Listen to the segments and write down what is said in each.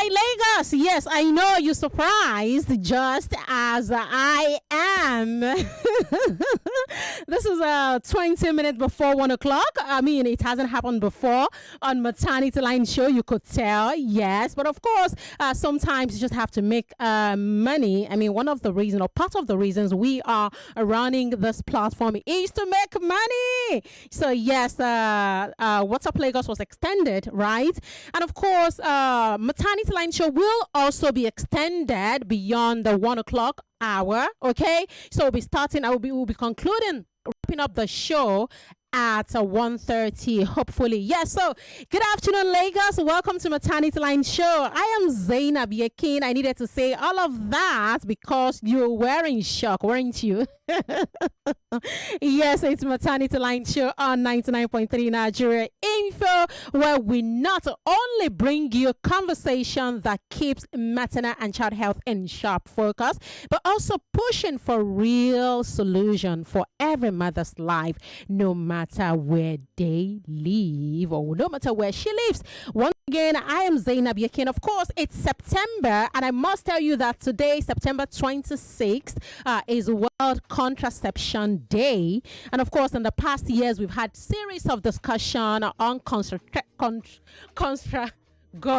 right, Lagos. Yes, I know you're surprised, just as I am. This is 20 minutes before 1 o'clock. I mean, it hasn't happened before on Maternity Line Show. You could tell, yes, but of course, sometimes you just have to make money. I mean, one of the reasons, or part of the reasons, we are running this platform is to make money. So yes, WhatsApp Lagos was extended, right? And of course, Maternity Line Show will also be extended beyond the 1 o'clock hour. Okay, so we'll be concluding, wrapping up the show at 1:30, hopefully. Yes, so good afternoon, Lagos. Welcome to Maternity Line Show. I am Zaynab. I needed to say all of that because you were in shock, weren't you? Yes, it's Maternity Line Show on 99.3 Nigeria Info, where we not only bring you conversation that keeps maternal and child health in sharp focus, but also pushing for real solution for every mother's life, no matter where they live or no matter where she lives. Once again, I am Zaynab Yakin. Of course, it's September, and I must tell you that today, September 26th, is World Contraception Day. And of course, in the past years, we've had series of discussion on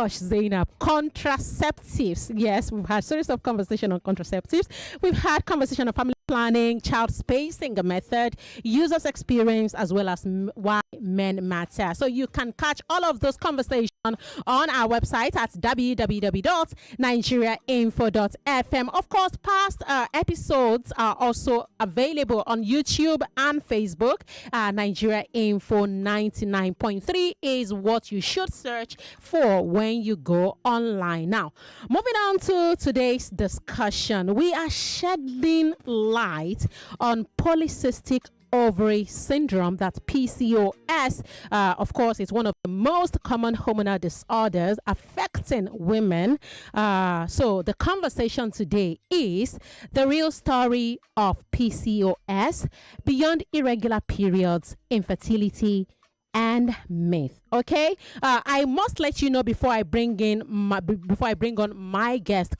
Zainab, contraceptives. Yes, we've had series of conversation on contraceptives. We've had conversation on family planning, child spacing method, users experience, as well as why men matter. So you can catch all of those conversations on our website at www.nigeriainfo.fm. Of course, past episodes are also available on YouTube and Facebook. Nigeria Info 99.3 is what you should search for when you go online. Now, moving on to today's discussion, we are shedding light on polycystic ovary syndrome, that's PCOS. Of course, it's one of the most common hormonal disorders affecting women. So the conversation today is the real story of PCOS beyond irregular periods, infertility, and myth. Okay, I must let you know before I bring on my guest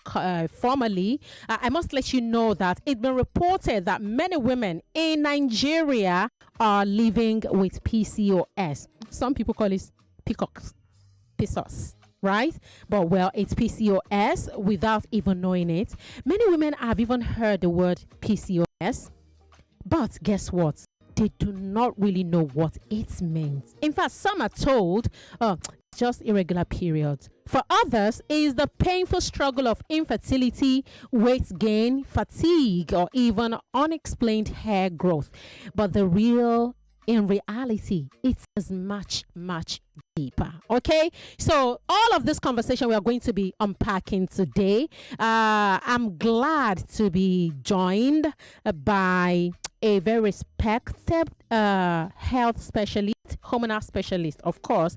formally. I must let you know that it's been reported that many women in Nigeria are living with PCOS. Some people call it PCOS, right? But well, it's PCOS without even knowing it. Many women have even heard the word PCOS, but guess what? They do not really know what it means. In fact, some are told, just irregular periods. For others, it is the painful struggle of infertility, weight gain, fatigue, or even unexplained hair growth. But in reality, it's much, much deeper. Okay, so all of this conversation we are going to be unpacking today. I'm glad to be joined by a very respected health specialist, hormonal specialist, of course.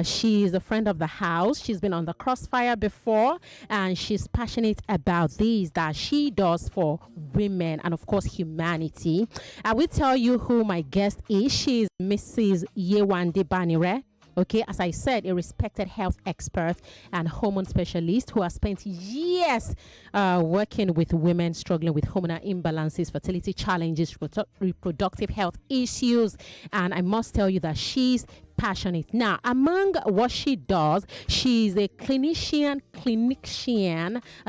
She's a friend of the house. She's been on the crossfire before, and she's passionate about this that she does for women and, of course, humanity. I will tell you who my guest is. She's Mrs. Yewande Banire. Okay, as I said, a respected health expert and hormone specialist who has spent years working with women struggling with hormonal imbalances, fertility challenges, reproductive health issues. And I must tell you that she's passionate. Now, among what she does, she's a clinician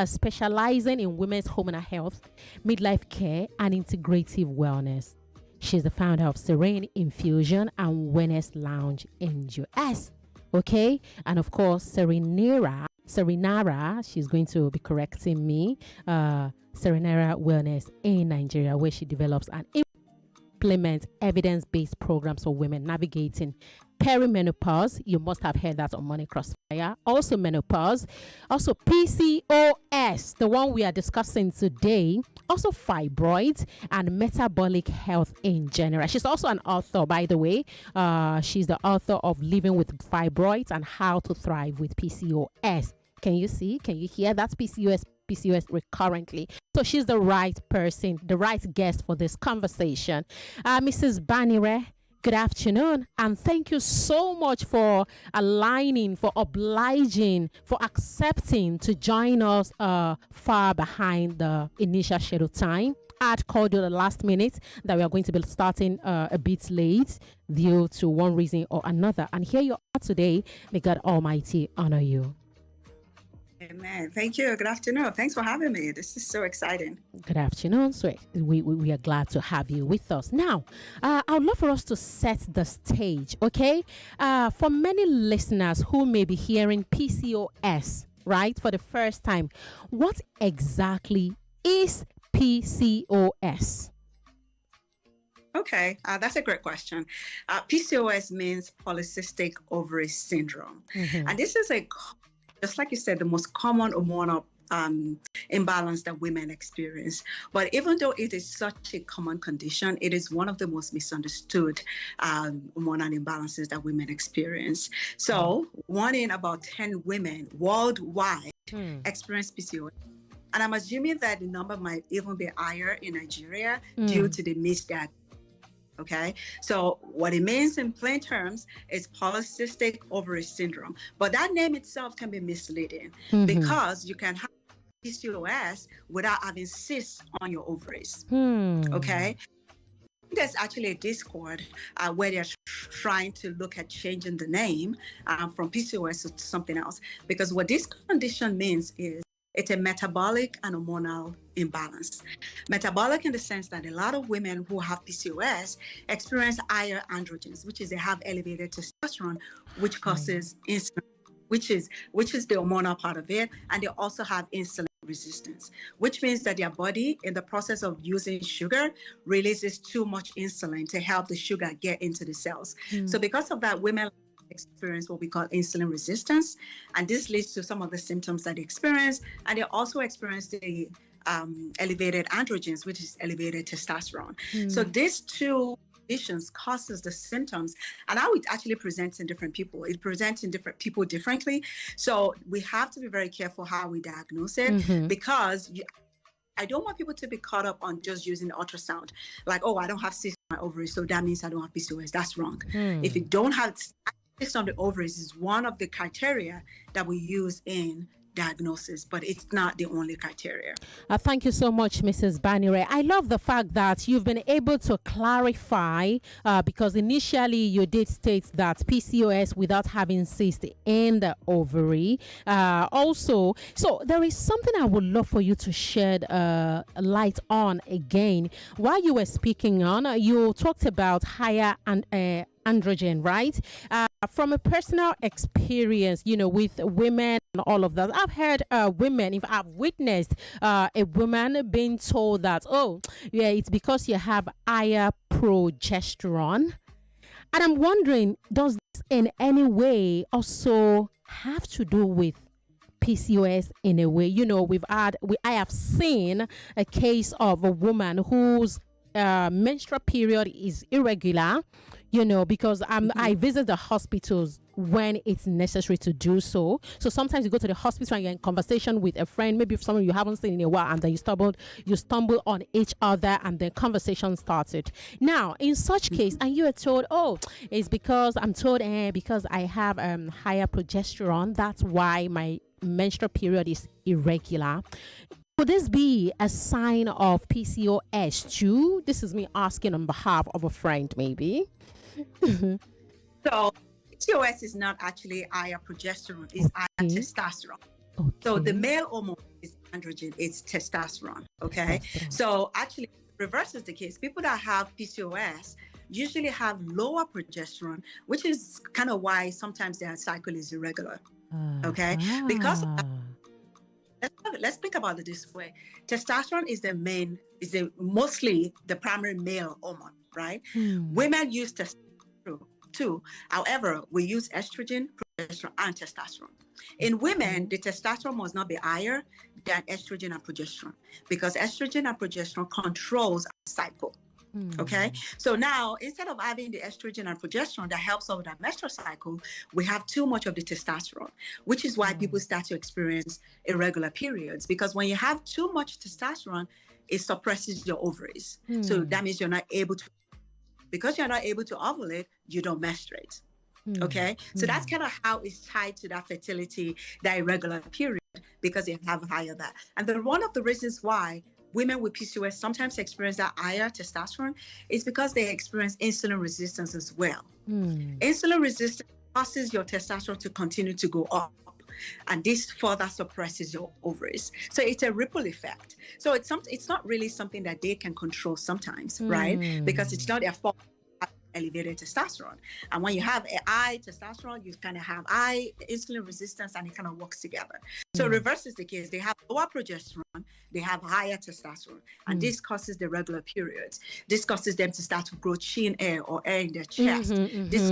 specializing in women's hormonal health, midlife care, and integrative wellness. She's the founder of Serene Infusion and Wellness Lounge in US. Okay, and of course, Serenara, she's going to be correcting me, Serenara Wellness in Nigeria, where she develops and implements evidence-based programs for women navigating perimenopause. You must have heard that on Money Crossfire. Also menopause, also PCOS, the one we are discussing today, also fibroids and metabolic health in general. She's also an author, by the way. She's the author of Living with Fibroids and How to Thrive with PCOS. Can you see? Can you hear? That's PCOS recurrently. So she's the right person, the right guest for this conversation. Mrs. Banire, Good afternoon, and thank you so much for aligning, for obliging, for accepting to join us far behind the initial scheduled time. I'd called you the last minute that we are going to be starting a bit late due to one reason or another. And here you are today. May God Almighty honor you. Amen. Thank you. Good afternoon. Thanks for having me. This is so exciting. Good afternoon. So we are glad to have you with us. Now, I would love for us to set the stage, okay? For many listeners who may be hearing PCOS, right, for the first time, what exactly is PCOS? Okay, that's a great question. PCOS means polycystic ovary syndrome. And this is just like you said, the most common hormonal imbalance that women experience. But even though it is such a common condition, it is one of the most misunderstood hormonal imbalances that women experience. So 1 in about 10 women worldwide experience PCOS. And I'm assuming that the number might even be higher in Nigeria due to the misdiagnosis. Okay, so what it means in plain terms is polycystic ovary syndrome. But that name itself can be misleading because you can have PCOS without having cysts on your ovaries. Okay, there's actually a discord where they're trying to look at changing the name from PCOS to something else, because what this condition means is it's a metabolic and hormonal imbalance. Metabolic in the sense that a lot of women who have PCOS experience higher androgens, which is they have elevated testosterone, which causes insulin, which is the hormonal part of it, and they also have insulin resistance, which means that their body, in the process of using sugar, releases too much insulin to help the sugar get into the cells. So because of that, women experience what we call insulin resistance, and this leads to some of the symptoms that they experience, and they also experience the elevated androgens, which is elevated testosterone. So these two conditions causes the symptoms, and how it actually presents in different people. It presents in different people differently. So we have to be very careful how we diagnose it, because I don't want people to be caught up on just using ultrasound, like, oh, I don't have cysts on my ovaries, so that means I don't have PCOS. That's wrong. If you don't have cysts on the ovaries, is one of the criteria that we use in diagnosis, but it's not the only criteria. Thank you so much, Mrs. Banire. I love the fact that you've been able to clarify because initially you did state that PCOS without having cyst in the ovary. Also, so there is something I would love for you to shed light on again. While you were speaking on, you talked about higher and androgen, right? From a personal experience, with women and all of that, I've heard women, if I've witnessed a woman being told that, oh, yeah, it's because you have higher progesterone. And I'm wondering, does this in any way also have to do with PCOS in a way? I have seen a case of a woman whose menstrual period is irregular, because I visit the hospitals when it's necessary to do so. So sometimes you go to the hospital and you're in conversation with a friend, maybe someone you haven't seen in a while, and then you stumble on each other, and then conversation started. Now, in such case, and you are told, oh, it's because I'm told, because I have higher progesterone, that's why my menstrual period is irregular. Could this be a sign of PCOS too? This is me asking on behalf of a friend, maybe. So PCOS is not actually higher progesterone, it's higher testosterone. Okay. So the male hormone is androgen, it's testosterone. Okay. So actually reverses the case. People that have PCOS usually have lower progesterone, which is kind of why sometimes their cycle is irregular. Okay. Because of that, let's think about it this way. Testosterone is mostly the primary male hormone, right? Women use testosterone too. However, we use estrogen, progesterone, and testosterone. In women, the testosterone must not be higher than estrogen and progesterone, because estrogen and progesterone controls our cycle. Okay, so now instead of having the estrogen and progesterone that helps with our menstrual cycle, we have too much of the testosterone, which is why people start to experience irregular periods. Because when you have too much testosterone, it suppresses your ovaries. So that means you're not able to Because you're not able to ovulate, you don't menstruate. Okay, so that's kind of how it's tied to that fertility, that irregular period, because they have higher that. And then one of the reasons why women with PCOS sometimes experience that higher testosterone is because they experience insulin resistance as well. Insulin resistance causes your testosterone to continue to go up, and this further suppresses your ovaries. So it's a ripple effect. So it's not really something that they can control sometimes, right? Because it's not their fault. Elevated testosterone, and when you have a high testosterone, you kind of have high insulin resistance, and it kind of works together. So reverse is the case. They have lower progesterone, they have higher testosterone, and this causes the regular periods. This causes them to start to grow chin hair or hair in their chest. This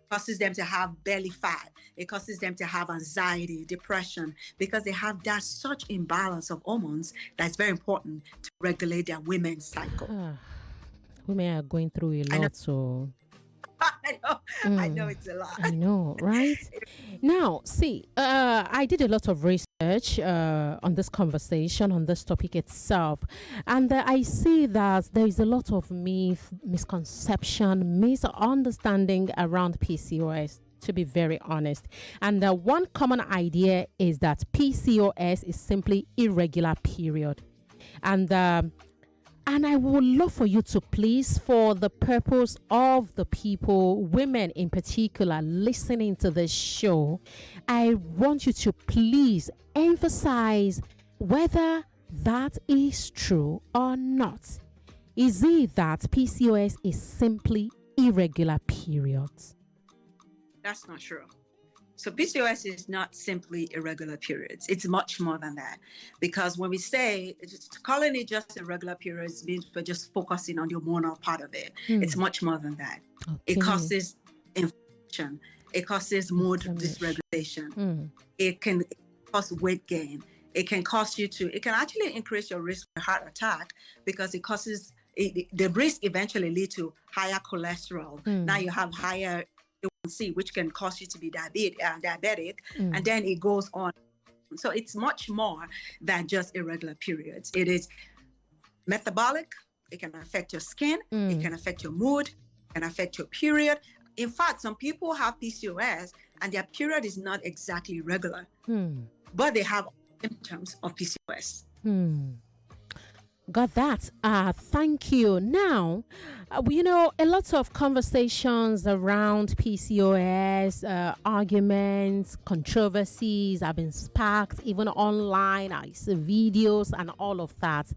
causes them to have belly fat. It causes them to have anxiety, depression, because they have that such imbalance of hormones that's very important to regulate their women's cycle. Women are going through a lot, so I know it's a lot. I know, right? Now, see, I did a lot of research on this conversation, on this topic itself, and I see that there is a lot of misconception, misunderstanding around PCOS, to be very honest. And one common idea is that PCOS is simply irregular period. And I would love for you to please, for the purpose of the people, women in particular, listening to this show, I want you to please emphasize whether that is true or not. Is it that PCOS is simply irregular periods? That's not true. So PCOS is not simply irregular periods. It's much more than that. Because when we say, calling it just irregular periods means we're just focusing on the hormonal part of it. It's much more than that. Okay. It causes inflammation. It causes mood dysregulation. It can cause weight gain. It can cause you to, it can actually increase your risk for heart attack, because it causes, the risk eventually lead to higher cholesterol. Now you have higher A1C, which can cause you to be diabetic, and then it goes on. So it's much more than just irregular periods. It is metabolic. It can affect your skin. It can affect your mood. It can affect your period. In fact, some people have PCOS and their period is not exactly regular, but they have symptoms of PCOS. Got that. Thank you. Now, you know, a lot of conversations around PCOS, arguments, controversies have been sparked even online. I see videos and all of that.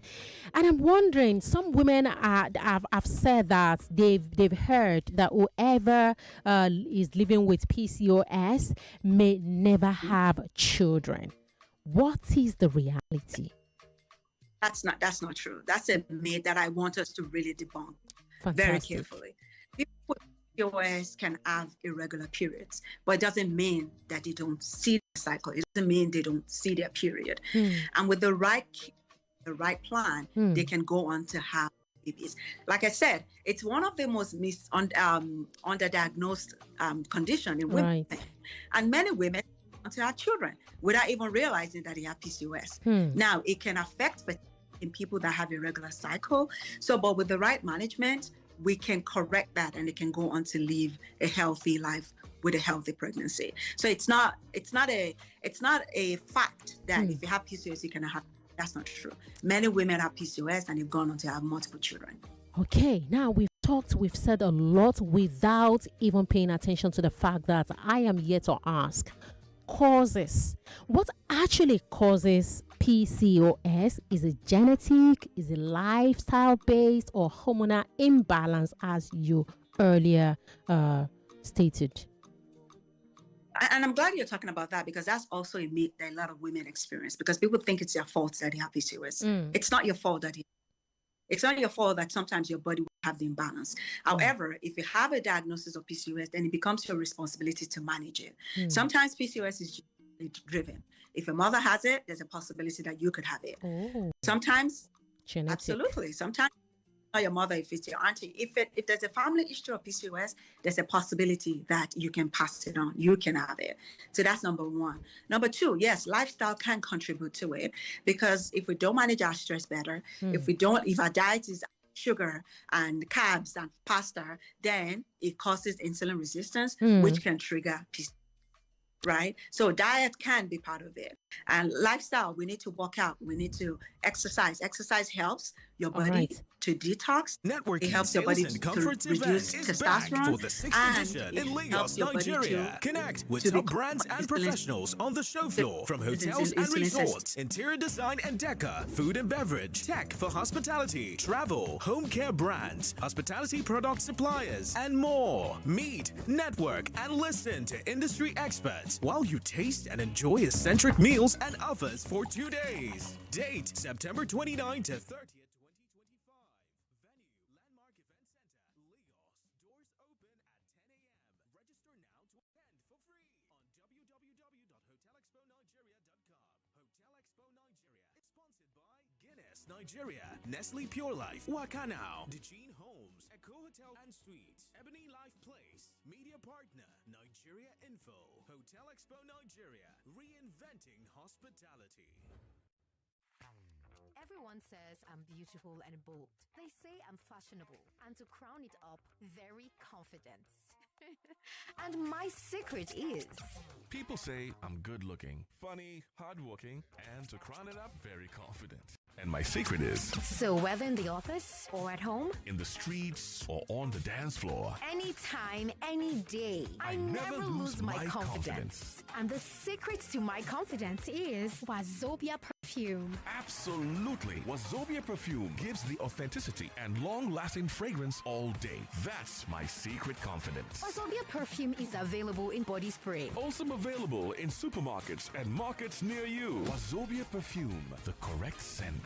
And I'm wondering, some women have said that they've heard that whoever is living with PCOS may never have children. What is the reality? That's not true. That's a myth that I want us to really debunk very carefully. People with PCOS can have irregular periods, but it doesn't mean that they don't see the cycle. It doesn't mean they don't see their period. And with the right plan, they can go on to have babies. Like I said, it's one of the most underdiagnosed condition in women, and many women want to have children without even realizing that they have PCOS. Now, it can affect in people that have irregular cycle. So, but with the right management, we can correct that, and they can go on to live a healthy life with a healthy pregnancy. So it's not a fact that if you have PCOS, you cannot have. That's not true. Many women have PCOS and they've gone on to have multiple children. Okay, now we've said a lot without even paying attention to the fact that I am here to ask causes. What actually causes PCOS? Is it genetic? Is it lifestyle based, or hormonal imbalance, as you earlier stated? And I'm glad you're talking about that, because that's also a myth that a lot of women experience, because people think it's their fault that they have PCOS. It's not your fault it's not your fault that sometimes your body will have the imbalance. However, if you have a diagnosis of PCOS, then it becomes your responsibility to manage it. Sometimes PCOS is driven. If your mother has it, there's a possibility that you could have it. Sometimes, genetic. Absolutely. Sometimes not your mother, if it's your auntie. If there's a family history of PCOS, there's a possibility that you can pass it on. You can have it. So that's number one. Number two, yes, lifestyle can contribute to it, because if we don't manage our stress better, if our diet is sugar and carbs and pasta, then it causes insulin resistance, Mm. which can trigger PCOS. Right? So diet can be part of it. And lifestyle, we need to work out, we need to exercise. Exercise helps your All body right. to detox. Networking It helps your body Sales and to Comforts reduce event is back testosterone. for the 6th And edition it in helps Lagos, your body Nigeria. to Connect with be top brands and insulin- professionals on the show floor, from hotels and insulin resorts, interior design and decor, food and beverage, tech for hospitality, travel, home care brands, hospitality product suppliers, and more. Meet, network, and listen to industry experts while you taste and enjoy eccentric meals and offers for 2 days. Date September 29 to 30th. 2025. Venue, Landmark Event Center, Lagos. Doors open at 10 a.m. Register now to attend for free on www.hotelexponigeria.com. Hotel Expo Nigeria is sponsored by Guinness Nigeria, Nestle Pure Life, Wakanow, Dejin Homes, Eco Hotel and Suites, Ebony Life Place, Media Partner, Nigeria Info, Hotel Expo Nigeria, reinventing hospitality. Everyone says I'm beautiful and bold. They say I'm fashionable, and to crown it up, very confident. And my secret is People say I'm good looking, funny, hardworking, and to crown it up, very confident. And my secret is so whether in the office or at home, in the streets or on the dance floor. anytime, any day, I never lose my confidence. And the secret to my confidence is Wazobia perfume. Absolutely. Wazobia perfume gives the authenticity and long-lasting fragrance all day. That's my secret confidence. Wazobia perfume is available in body spray. Also available in supermarkets and markets near you. Wazobia perfume, the correct scent.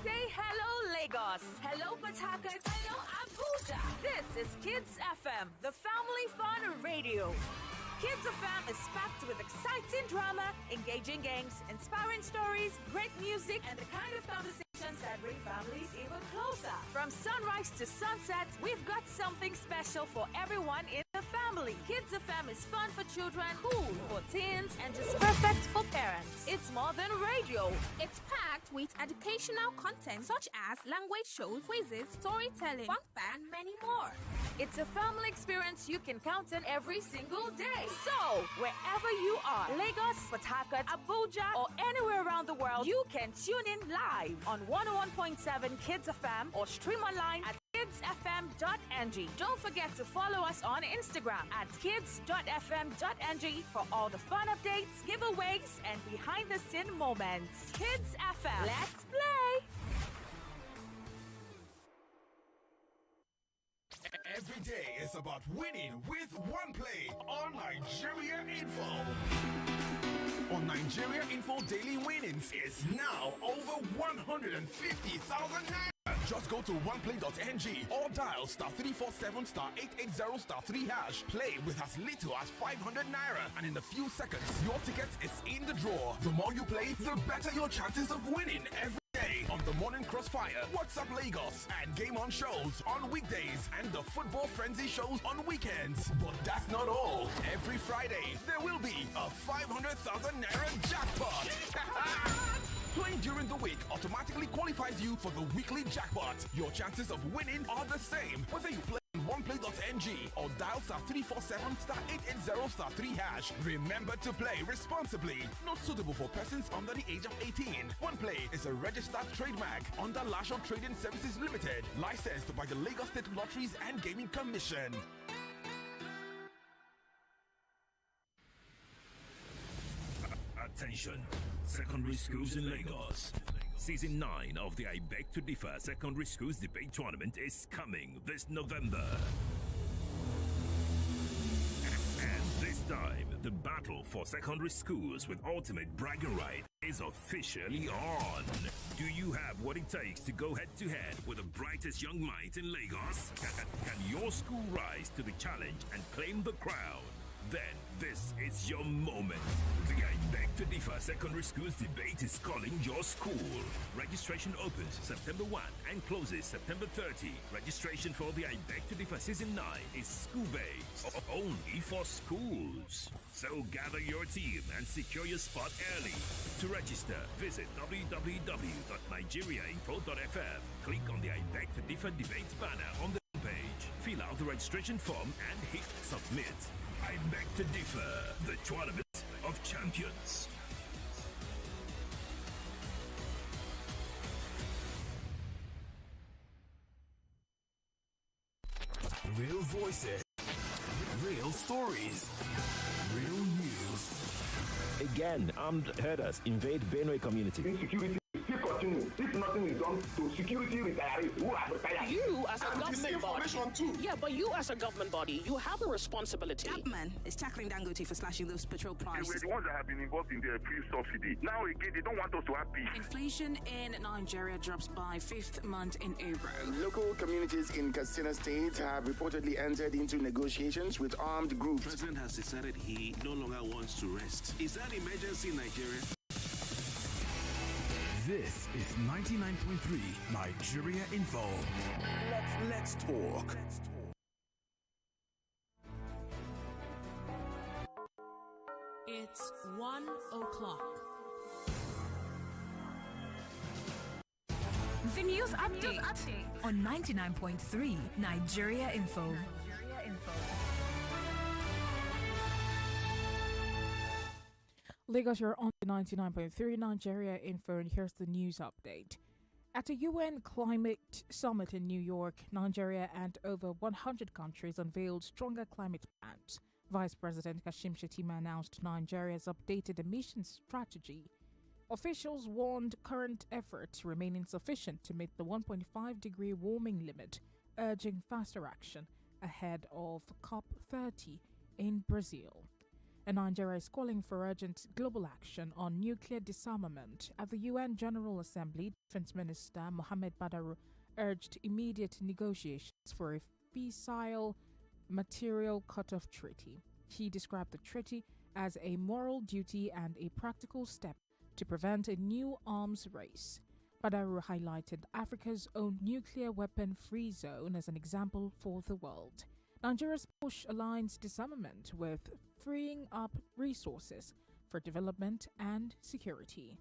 Say hello, Lagos. Hello, Port Harcourt. Hello, Abuja. This is Kids FM, the family fun radio. Kids FM is packed with exciting drama, engaging games, inspiring stories, great music, and the kind of conversations that bring families even closer. From sunrise to sunset, we've got something special for everyone in the family. Kids FM is fun for children, cool for teens, and just perfect for parents. It's more than radio. It's packed with educational content such as language shows, quizzes, storytelling, fun fact, and many more. It's a family experience you can count on every single day. So, wherever you are, Lagos, Port Harcourt, Abuja, or anywhere around the world, you can tune in live on 101.7 Kids FM or stream online at kidsfm.ng. Don't forget to follow us on Instagram at kids.fm.ng for all the fun updates, giveaways, and behind-the-scene moments. Kids FM, let's play! Every day is about winning with one play on Nigeria Info. On Nigeria Info, daily winnings is now over 150,000 naira. Just go to oneplay.ng or dial *347 *880 *3 hash. Play with as little as 500 naira, and in a few seconds, your ticket is in the draw. The more you play, the better your chances of winning every day on the Morning Crossfire, WhatsApp Lagos, and Game On shows on weekdays, and the Football Frenzy shows on weekends. But that's not all. Every Friday, there will be a 500,000 naira jackpot. Playing during the week automatically qualifies you for the weekly jackpot. Your chances of winning are the same, whether you play on oneplay.ng or dial *347 *880 *3 hash. Remember to play responsibly. Not suitable for persons under the age of 18. OnePlay is a registered trademark under Lasho Trading Services Limited, licensed by the Lagos State Lotteries and Gaming Commission. Attention, secondary schools in Lagos. Season 9 of the I Beg to Differ Secondary Schools Debate Tournament is coming this November. And this time, the battle for secondary schools with ultimate bragging right is officially on. Do you have what it takes to go head-to-head with the brightest young minds in Lagos? Can your school rise to the challenge and claim the crown? Then this is your moment. The I Beg to Differ Secondary Schools debate is calling your school. Registration opens September 1 and closes September 30. Registration for the I Beg to Differ Season 9 is school-based, only for schools. So gather your team and secure your spot early. To register, visit www.nigeriainfo.fm. Click on the I Beg to Differ debates banner on the page. Fill out the registration form and hit submit. I Beg to Differ, the tournament of champions. Real voices, real stories, real news. Again, armed herders invade Benue community. Insecurity still continue if nothing is done to security retirees who have retired. You as a government body. Yeah, but you as a government body, you have a responsibility. That man is tackling Dangote for slashing those petrol prices. We're the ones that have been involved in the fuel subsidy. Now again, they don't want us to have peace. Inflation in Nigeria drops by 5th month in a row. Local communities in Katsina State have reportedly entered into negotiations with armed groups. The president has decided he no longer wants to rest. Is that emergency in Nigeria? This is 99.3 Nigeria Info. Let's talk. It's 1 o'clock. The news update on 99.3 Nigeria Info. Lagos, you're on the 99.3 Nigeria Info, and here's the news update. At a UN Climate Summit in New York, Nigeria and over 100 countries unveiled stronger climate plans. Vice President Kashim Shettima announced Nigeria's updated emissions strategy. Officials warned current efforts remain insufficient to meet the 1.5-degree warming limit, urging faster action ahead of COP30 in Brazil. And Nigeria is calling for urgent global action on nuclear disarmament. At the UN General Assembly, Defense Minister Mohammed Badaru urged immediate negotiations for a fissile material cut-off treaty. He described the treaty as a moral duty and a practical step to prevent a new arms race. Badaru highlighted Africa's own nuclear weapon-free zone as an example for the world. Nigeria's push aligns disarmament with freeing up resources for development and security.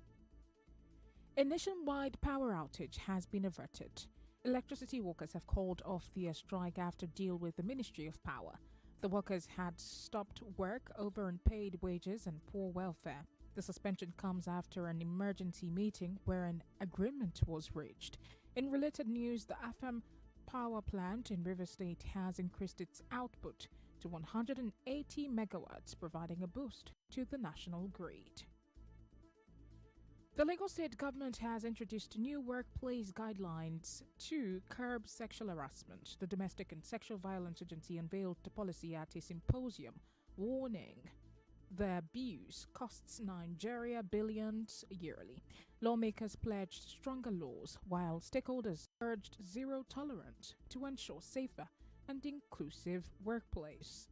A nationwide power outage has been averted. Electricity workers have called off their strike after deal with the Ministry of Power. The workers had stopped work over unpaid wages and poor welfare. The suspension comes after an emergency meeting where an agreement was reached. In related news, the AFAM power plant in River State has increased its output to 180 megawatts, providing a boost to the national grid. The Lagos State government has introduced new workplace guidelines to curb sexual harassment. The Domestic and Sexual Violence Agency unveiled the policy at a symposium, warning the abuse costs Nigeria billions yearly. Lawmakers pledged stronger laws, while stakeholders urged zero tolerance to ensure safer and inclusive workplace.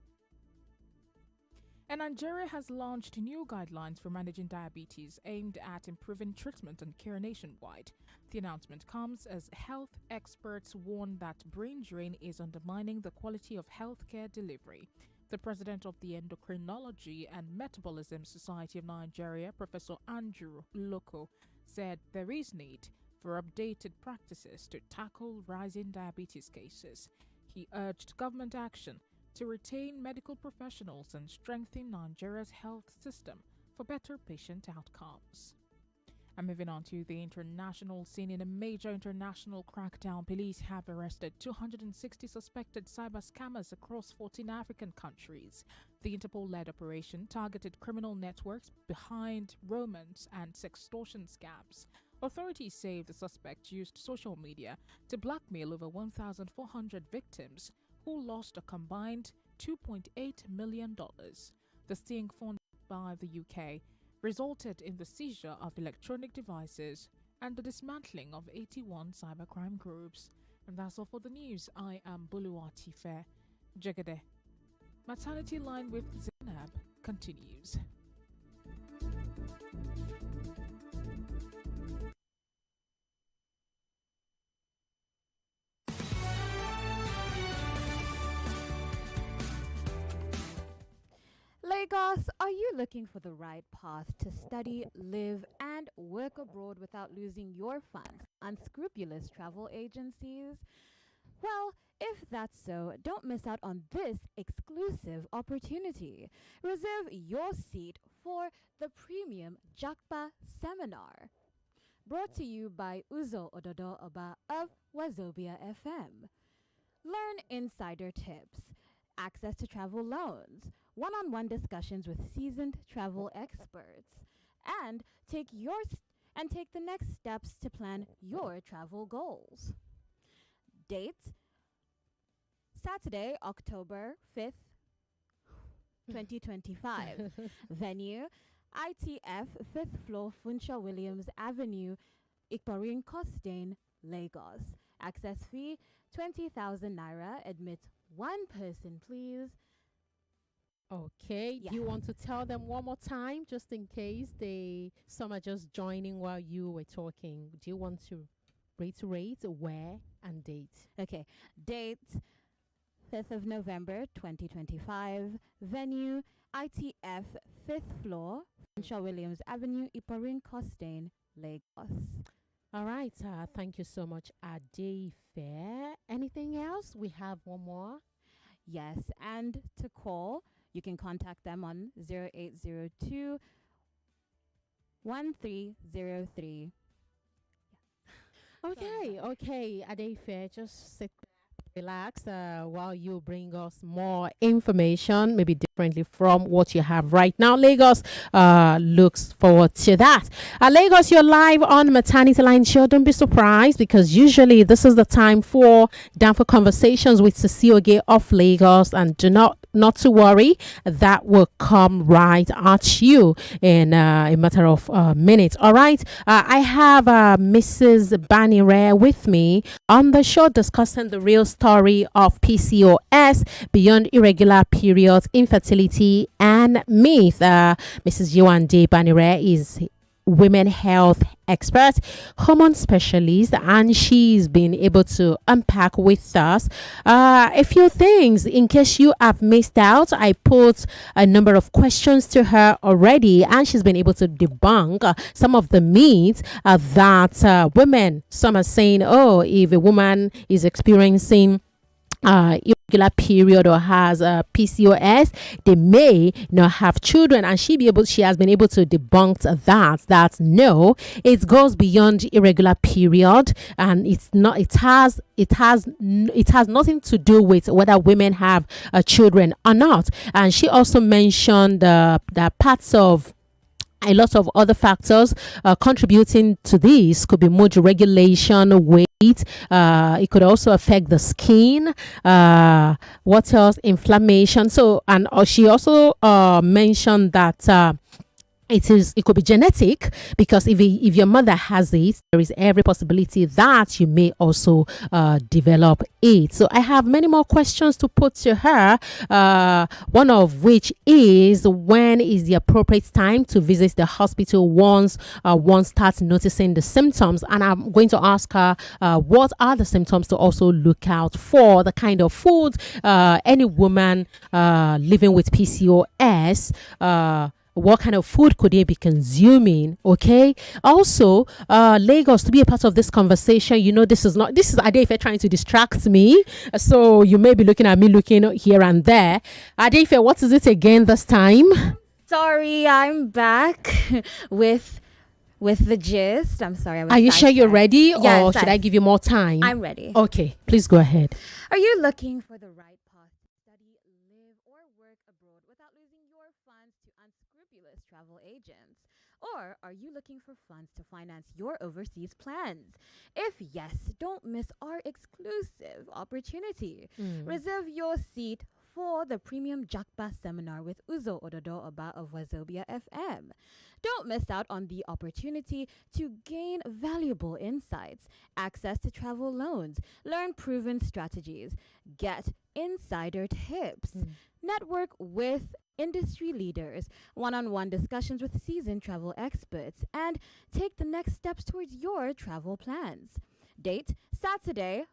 And Nigeria has launched new guidelines for managing diabetes aimed at improving treatment and care nationwide. The announcement comes as health experts warn that brain drain is undermining the quality of healthcare delivery. The president of the Endocrinology and Metabolism Society of Nigeria, Professor Andrew Loko, said there is need for updated practices to tackle rising diabetes cases. He urged government action to retain medical professionals and strengthen Nigeria's health system for better patient outcomes. And moving on to the international scene, in a major international crackdown, police have arrested 260 suspected cyber scammers across 14 African countries. The Interpol-led operation targeted criminal networks behind romance and sextortion scams. Authorities say the suspects used social media to blackmail over 1,400 victims who lost a combined $2.8 million. The sting, funded by the UK, resulted in the seizure of electronic devices and the dismantling of 81 cybercrime groups. And that's all for the news. I am Buluwati Fair Jagade. Maternity line with Zaynab. Zaynab continues. Lagos, are you looking for the right path to study, live, and work abroad without losing your funds? Unscrupulous travel agencies? Well, if that's so, don't miss out on this exclusive opportunity. Reserve your seat for the premium Jakpa seminar. Brought to you by Uzo Ododo Oba of Wazobia FM. Learn insider tips, access to travel loans, one-on-one discussions with seasoned travel experts, and take the next steps to plan your travel goals. Date: Saturday, October 5th, 2025. Venue: ITF 5th floor Funshaw Williams Avenue, Ikparin Costain, Lagos. Access fee 20,000 naira. Admit one person, please. Okay. Yeah. Do you want to tell them one more time, just in case some are just joining while you were talking? Do you want to reiterate where and date? Okay. Date: 5th of November 2025. Venue: ITF 5th floor Funshaw Williams Avenue, Iparin Costain, Lagos. All right. Thank you so much, Ade Fair. Anything else? We have one more. Yes, and to call, you can contact them on 0802 1303. Okay, Adefe, just sit back, relax while you bring us more information, maybe differently from what you have right now. Lagos looks forward to that. Lagos, you're live on Maternity Line Show. Don't be surprised, because usually this is the time for conversations with Cecile of Lagos, and do not to worry, that will come right at you in a matter of minutes. All right, I have Mrs. Banire with me on the show, discussing the real story of PCOS beyond irregular periods, infertility, and myth. Mrs. Yuande Banire is women health expert, hormone specialist, and she's been able to unpack with us a few things. In case you have missed out, I put a number of questions to her already, and she's been able to debunk some of the myths that women, some are saying, oh, if a woman is experiencing irregular period or has PCOS, they may not have children, and she has been able to debunk that no, it goes beyond irregular period, and it has nothing to do with whether women have children or not. And she also mentioned the parts of a lot of other factors contributing to this. Could be mood regulation, weight. It could also affect the skin. What else? Inflammation. So, and she also mentioned that it could be genetic, because if your mother has it, there is every possibility that you may also develop it. So I have many more questions to put to her, one of which is, when is the appropriate time to visit the hospital once one starts noticing the symptoms? And I'm going to ask her what are the symptoms to also look out for, the kind of food any woman living with PCOS, what kind of food could they be consuming? Okay. Also, Lagos, to be a part of this conversation, this is Adefe trying to distract me. So you may be looking at me looking here and there. Adefe, what is it again this time? Sorry, I'm back with the gist. I'm sorry. Are you sure you're ready, yes, or should I give you more time? I'm ready. Okay, please go ahead. Are you looking for the right path to study, live, or work abroad without losing your funds to unscrupulous travel agents? Or are you looking for funds to finance your overseas plans? If yes, don't miss our exclusive opportunity. Reserve your seat for the premium Jakba seminar with Uzo Ododo Oba of Wazobia FM. Don't miss out on the opportunity to gain valuable insights, access to travel loans, learn proven strategies, get insider tips, network with industry leaders, one-on-one discussions with seasoned travel experts, and take the next steps towards your travel plans. Date Saturday,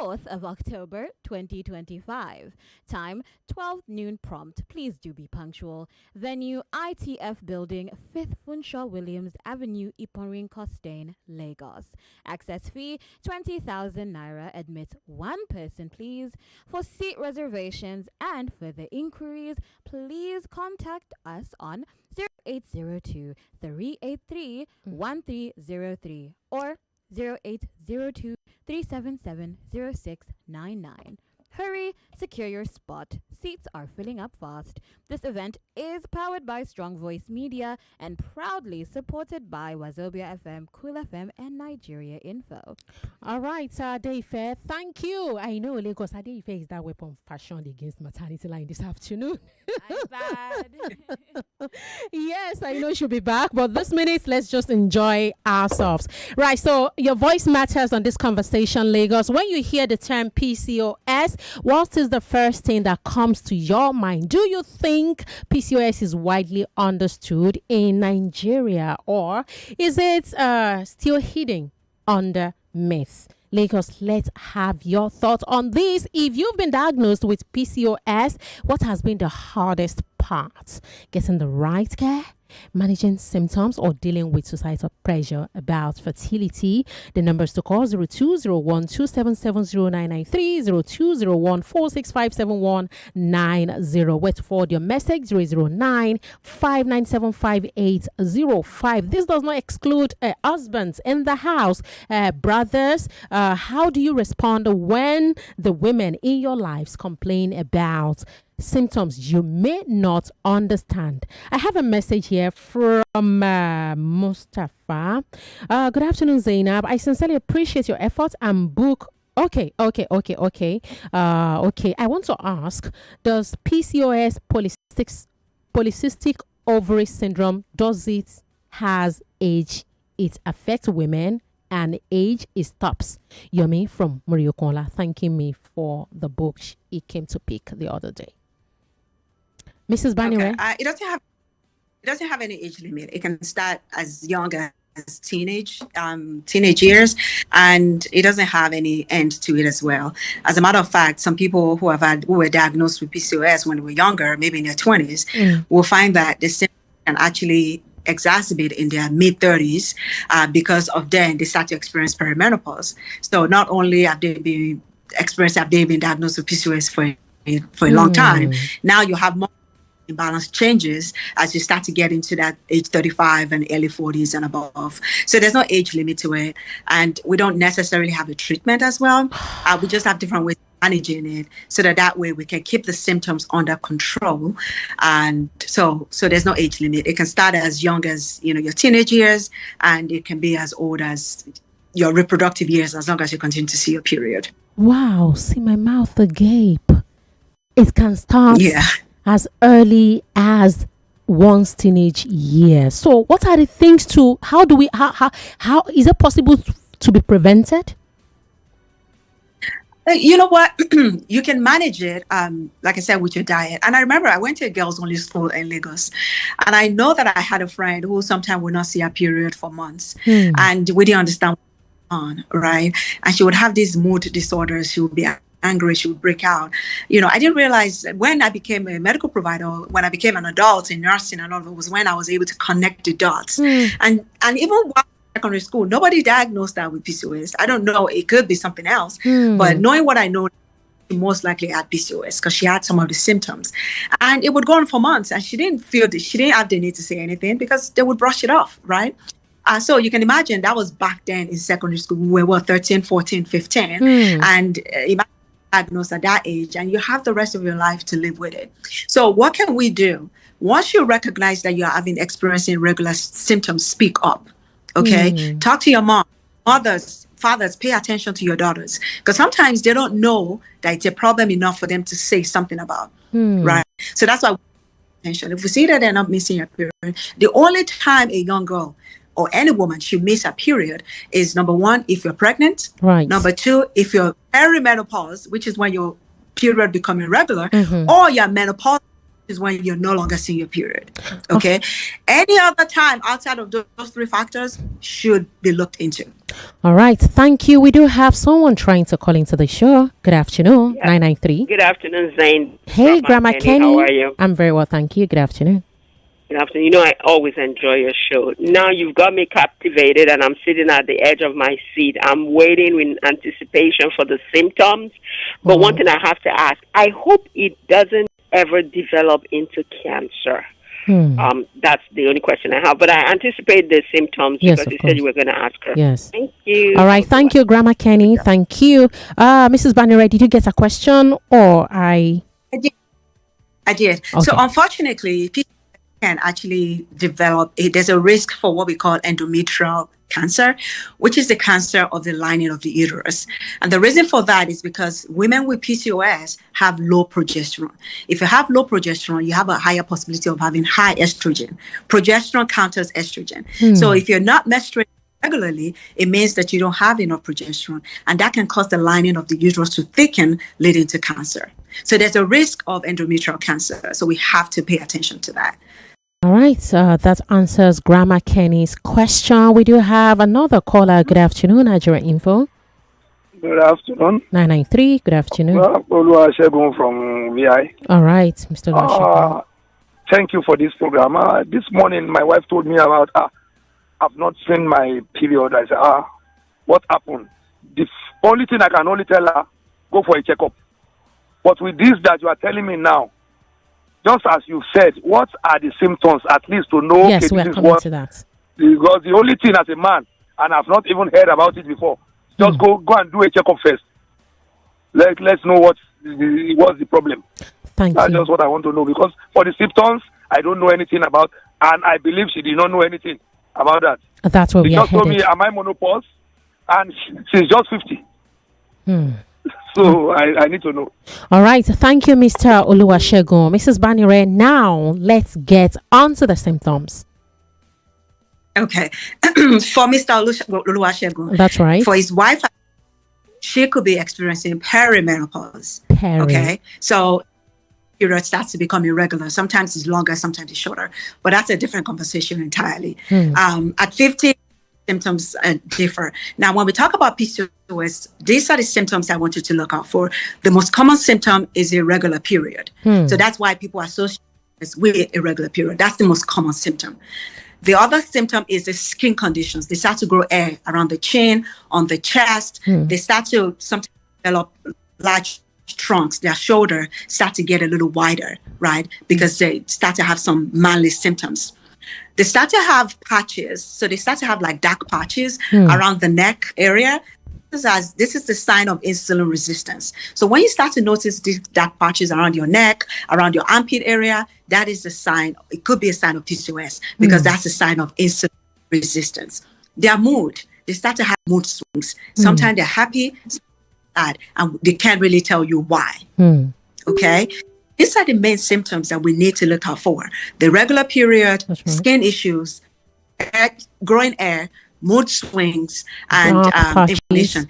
4th of October 2025. Time 12 noon prompt. Please do be punctual. Venue ITF Building, 5th Funshaw Williams Avenue, Iporin Costain, Lagos. Access fee 20,000 naira. Admit one person, please. For seat reservations and further inquiries, please contact us on 0802 383 1303 or 0802 377 0699. Hurry, secure your spot. Seats are filling up fast. This event is powered by Strong Voice Media and proudly supported by Wazobia FM, Cool FM, and Nigeria Info. All right, Adeife, thank you. I know Lagos Adeife is that weapon fashioned against maternity line this afternoon. I'm bad. Yes, I know she'll be back, but this minute, let's just enjoy ourselves. Right, so your voice matters on this conversation, Lagos. When you hear the term PCOS, what is the first thing that comes to your mind? Do you think PCOS is widely understood in Nigeria, or is it still hidden under myth? Lagos, let's have your thoughts on this. If you've been diagnosed with PCOS, what has been the hardest part? Getting the right care, managing symptoms, or dealing with societal pressure about fertility? The numbers to call 0201 2770993, 0201 4657190. Wait to forward your message 009 5975805. This does not exclude husbands in the house, brothers. How do you respond when the women in your lives complain about symptoms you may not understand? I have a message here from Mustafa. Good afternoon, Zaynab. I sincerely appreciate your efforts and book. Okay. I want to ask, does PCOS, polycystic ovary syndrome, does it has age? It affects women and age is stops. Yomi from Muriokola thanking me for the book he came to pick the other day. Mrs. Banire? Okay. It doesn't have any age limit. It can start as young as teenage years, and it doesn't have any end to it as well. As a matter of fact, some people who were diagnosed with PCOS when they were younger, maybe in their 20s, will find that the symptoms can actually exacerbate in their mid-30s because of then they start to experience perimenopause. So not only have they been diagnosed with PCOS for a long time, now you have more imbalance changes as you start to get into that age 35 and early 40s and above. So there's no age limit to it, and we don't necessarily have a treatment as well. We just have different ways of managing it so that way we can keep the symptoms under control. And so there's no age limit. It can start as young as your teenage years, and it can be as old as your reproductive years, as long as you continue to see your period. Wow, see my mouth agape. It can start as early as one's teenage years. So what are the things how is it possible to be prevented? You know what? You can manage it, like I said, with your diet. And I remember I went to a girls' only school in Lagos, and I know that I had a friend who sometimes would not see her period for months, and we didn't understand what was going on, right? And she would have these mood disorders. She would be angry, she would break out. I didn't realize that when I became a medical provider, when I became an adult in nursing and all of it, was when I was able to connect the dots. And even while secondary school, nobody diagnosed that with PCOS. I don't know, it could be something else, but knowing what I know, she most likely had PCOS because she had some of the symptoms, and it would go on for months, and she didn't have the need to say anything because they would brush it off, right? So you can imagine that was back then in secondary school. We were 13, 14, 15, and imagine diagnosed at that age, and you have the rest of your life to live with it. So what can we do? Once you recognize that you're experiencing regular symptoms, speak up. Okay, talk to your mom, mothers, fathers. Pay attention to your daughters, because sometimes they don't know that it's a problem enough for them to say something about. Right. So that's why attention. If we see that they're not missing a period, the only time a young girl or any woman should miss a period is, number one, if you're pregnant. Right. Number two, if you're perimenopause, which is when your period become irregular, or you're menopause, is when you're no longer seeing your period. Okay. Any other time outside of those three factors should be looked into. All right. Thank you. We do have someone trying to call into the show. Good afternoon. 993. Good afternoon, Zayn. Hey, Grandma Kenny. How are you? I'm very well. Thank you. Good afternoon. Good afternoon. You know, I always enjoy your show. Now you've got me captivated, and I'm sitting at the edge of my seat. I'm waiting with anticipation for the symptoms. But one thing I have to ask, I hope it doesn't ever develop into cancer. That's the only question I have. But I anticipate the symptoms because you said you were going to ask her. Yes. Thank you. All right. Thank you, Grandma Kenny. Thank you. Mrs. Banire, did you get a question or I did. Okay. So unfortunately, people can actually develop, there's a risk for what we call endometrial cancer, which is the cancer of the lining of the uterus. And the reason for that is because women with PCOS have low progesterone. If you have low progesterone, you have a higher possibility of having high estrogen. Progesterone counters estrogen. So if you're not menstruating regularly, it means that you don't have enough progesterone, and that can cause the lining of the uterus to thicken, leading to cancer. So there's a risk of endometrial cancer. So we have to pay attention to that. All right, that answers Grandma Kenny's question. We do have another caller. Good afternoon, Nigeria Info. Good afternoon. 993, good afternoon. Oluwasegun from VI. All right, Mr. Oluwasegun. Thank you for this program. This morning, my wife told me about, I've not seen my period. I said, what happened? The only thing I can only tell her, go for a checkup. But with this that you are telling me now, just as you said, what are the symptoms, at least to know? Yes, we are coming to that. Because the only thing as a man, and I've not even heard about it before, just go and do a checkup first. Let's know what's the problem. That's just what I want to know. Because for the symptoms, I don't know anything about, and I believe she did not know anything about that. That's what we are headed. She just told me, am I menopause? And she's just 50. So I need to know. All right. Thank you, Mr. Oluwasegun. Mrs. Banire, now let's get on to the symptoms. Okay. For Mr. Oluwasegun. That's right. For his wife, she could be experiencing perimenopause. Okay. So period starts to become irregular. Sometimes it's longer, sometimes it's shorter. But that's a different conversation entirely. At 50, symptoms differ. Now, when we talk about PCOS, these are the symptoms I want you to look out for. The most common symptom is irregular period. So that's why people associate this with irregular period. That's the most common symptom. The other symptom is the skin conditions. They start to grow hair around the chin, on the chest. They start to sometimes develop large trunks. Their shoulder start to get a little wider, right? Because they start to have some manly symptoms. They start to have patches. So they start to have like dark patches around the neck area. This is the sign of insulin resistance. So when you start to notice these dark patches around your neck, around your armpit area, that is the sign. It could be a sign of PCOS because that's a sign of insulin resistance. Their mood, they start to have mood swings. Sometimes they're happy, sometimes sad, and they can't really tell you why. Okay? These are the main symptoms that we need to look out for. The regular period, skin issues, growing hair, mood swings, and inflammation.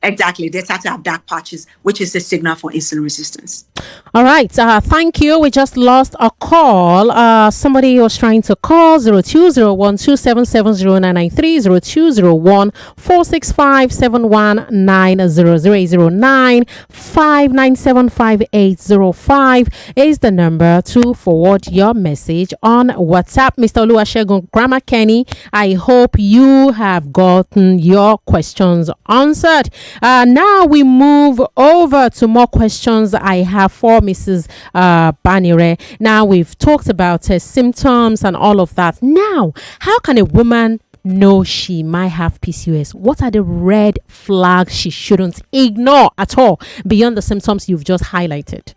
Exactly. They start to have dark patches, which is a signal for insulin resistance. All right. Thank you. We just lost a call. Somebody was trying to call 0201-277-0993, 0201-465-71900, 5975805 is the number to forward your message on WhatsApp. Mr. Oluwasegun, Grandma Kenny, I hope you have gotten your questions answered. Now we move over to more questions I have for Mrs. Banire. Now we've talked about symptoms and all of that. Now, how can a woman know she might have PCOS? What are the red flags she shouldn't ignore at all beyond the symptoms you've just highlighted?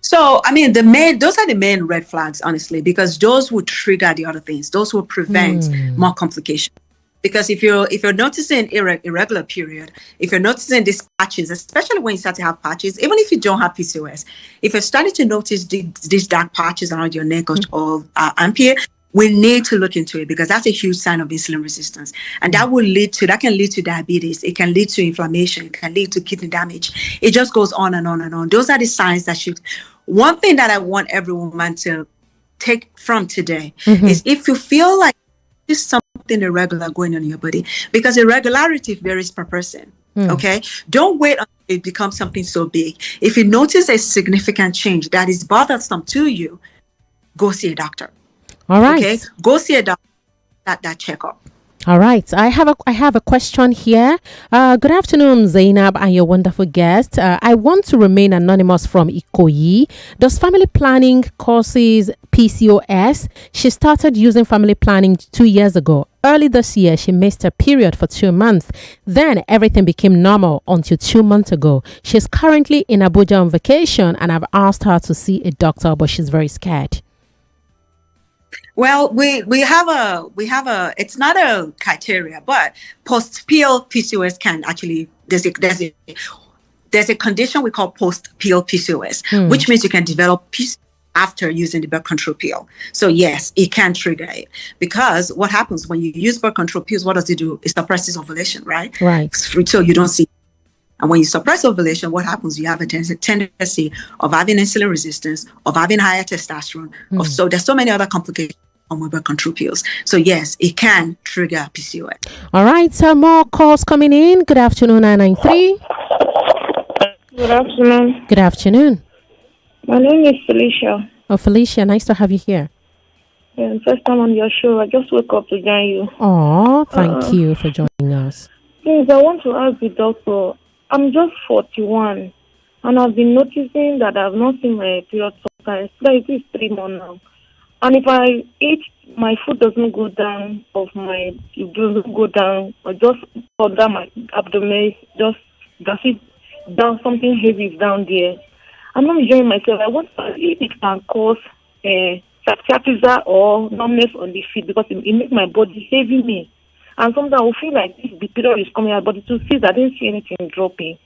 So, I mean, those are the main red flags, honestly, because those will trigger the other things. Those will prevent more complications. Because if you're noticing irregular period, if you're noticing these patches, especially when you start to have patches, even if you don't have PCOS, if you're starting to notice these dark patches around your neck or armpit, we need to look into it because that's a huge sign of insulin resistance. And that can lead to diabetes. It can lead to inflammation. It can lead to kidney damage. It just goes on and on and on. Those are the signs that one thing that I want every woman to take from today is if you feel like there's something irregular going on in your body, because irregularity varies per person. Okay, don't wait until it becomes something so big. If you notice a significant change that is bothersome to you, go see a doctor. All right. Okay, go see a doctor at that checkup. All right. I have a question here. Good afternoon, Zaynab, and your wonderful guest. I want to remain anonymous from Ikoyi. Does family planning causes PCOS? She started using family planning 2 years ago. Early this year, she missed her period for 2 months. Then everything became normal until 2 months ago. She's currently in Abuja on vacation, and I've asked her to see a doctor, but she's very scared. Well, we have a it's not a criteria, but post-pill PCOS can actually there's a condition we call post-pill PCOS, which means you can develop PCOS after using the birth control pill. So yes, it can trigger it, because what happens when you use birth control pills, what does it do? It suppresses ovulation, right? Right. So you don't see. And when you suppress ovulation, what happens? You have a tendency of having insulin resistance, of having higher testosterone. So there's so many other complications with birth control pills. So yes, it can trigger PCOS. All right, so more calls coming in. Good afternoon, 993. Good afternoon. Good afternoon. My name is Felicia. Oh, Felicia, nice to have you here. Yeah, first time on your show. I just woke up to join you. Oh, thank you for joining us. Yes, I want to ask the doctor. I'm just 41, and I've been noticing that I've not seen my period sometimes. Like it is 3 months now. And if I eat, my food doesn't go down, it doesn't go down, or just under my abdomen, just it down, something heavy is down there. I'm not enjoying myself. I want to see if it can cause sciatica or numbness on the feet, because it makes my body heavy me. And sometimes I will feel like if the period is coming out, but to see that I didn't see anything dropping.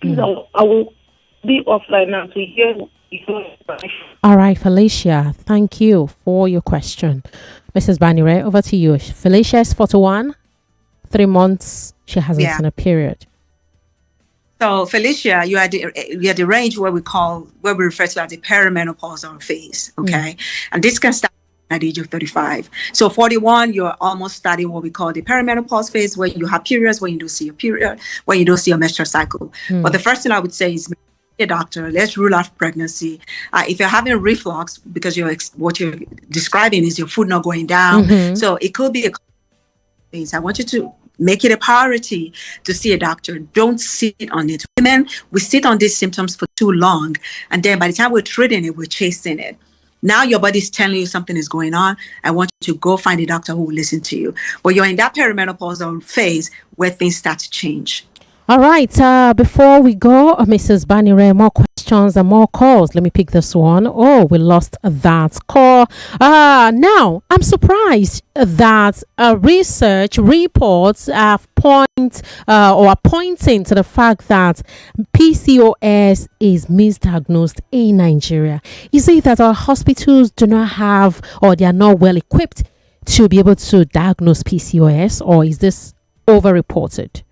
Please, I will be offline now to hear. All right, Felicia, thank you for your question. Mrs. Banire, over to you. Felicia is 41, 3 months. She hasn't seen a period. So Felicia, you're at the range where we refer to as the perimenopausal phase. Okay, and this can start at the age of 35. So 41, you're almost starting what we call the perimenopause phase, where you have periods, when you don't see your period, when you don't see your menstrual cycle. But the first thing I would say is, a doctor, let's rule out pregnancy. If you're having reflux, because what you're describing is your food not going down, so it could be a phase. I want you to make it a priority to see a doctor. Don't sit on it. Women, we sit on these symptoms for too long, and then by the time we're treating it, we're chasing it. Now your body's telling you something is going on. I want you to go find a doctor who will listen to you. But you're in that perimenopausal phase where things start to change. All right. Before we go, Mrs. Banire, more questions and more calls. Let me pick this one. Oh, we lost that call. Now, I'm surprised that research reports are pointing to the fact that PCOS is misdiagnosed in Nigeria. Is it that our hospitals do not have, or they are not well equipped to be able to diagnose PCOS, or is this overreported?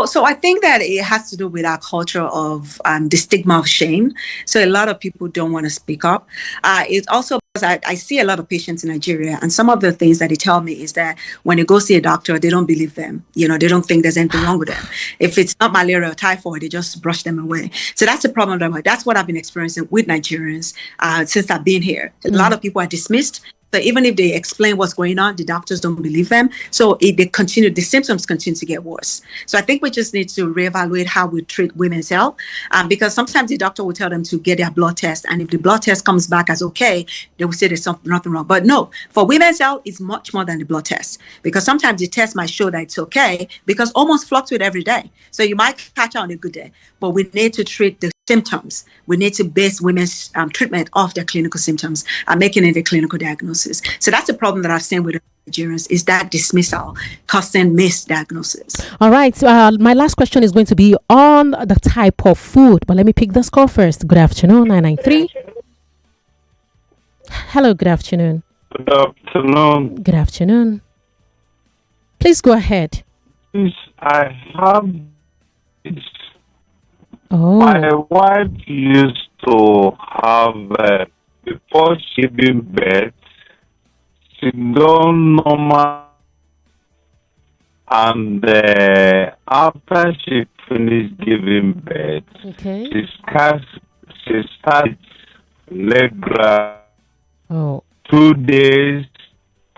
So I think that it has to do with our culture of the stigma of shame. So a lot of people don't want to speak up. It's also because I see a lot of patients in Nigeria, and some of the things that they tell me is that when they go see a doctor, they don't believe them. They don't think there's anything wrong with them. If it's not malaria or typhoid, they just brush them away. So that's the problem. That's what I've been experiencing with Nigerians since I've been here. A lot of people are dismissed. So even if they explain what's going on, the doctors don't believe them. So the symptoms continue to get worse. So I think we just need to reevaluate how we treat women's health, because sometimes the doctor will tell them to get their blood test. And if the blood test comes back as okay, they will say there's nothing wrong. But no, for women's health, it's much more than the blood test, because sometimes the test might show that it's okay, because hormones fluctuate every day. So you might catch out on a good day, but we need to treat the symptoms. We need to base women's treatment off their clinical symptoms and making it a clinical diagnosis. So that's the problem that I've seen with Nigerians, is that dismissal causing misdiagnosis. All right. My last question is going to be on the type of food, but let me pick this call first. Good afternoon, 993. Hello, good afternoon. Good afternoon. Good afternoon. Please go ahead. Please, I have this. Oh. My wife used to have, before she gave birth, she done normal, and after she finished giving birth, Okay. she started regular. Oh. 2 days,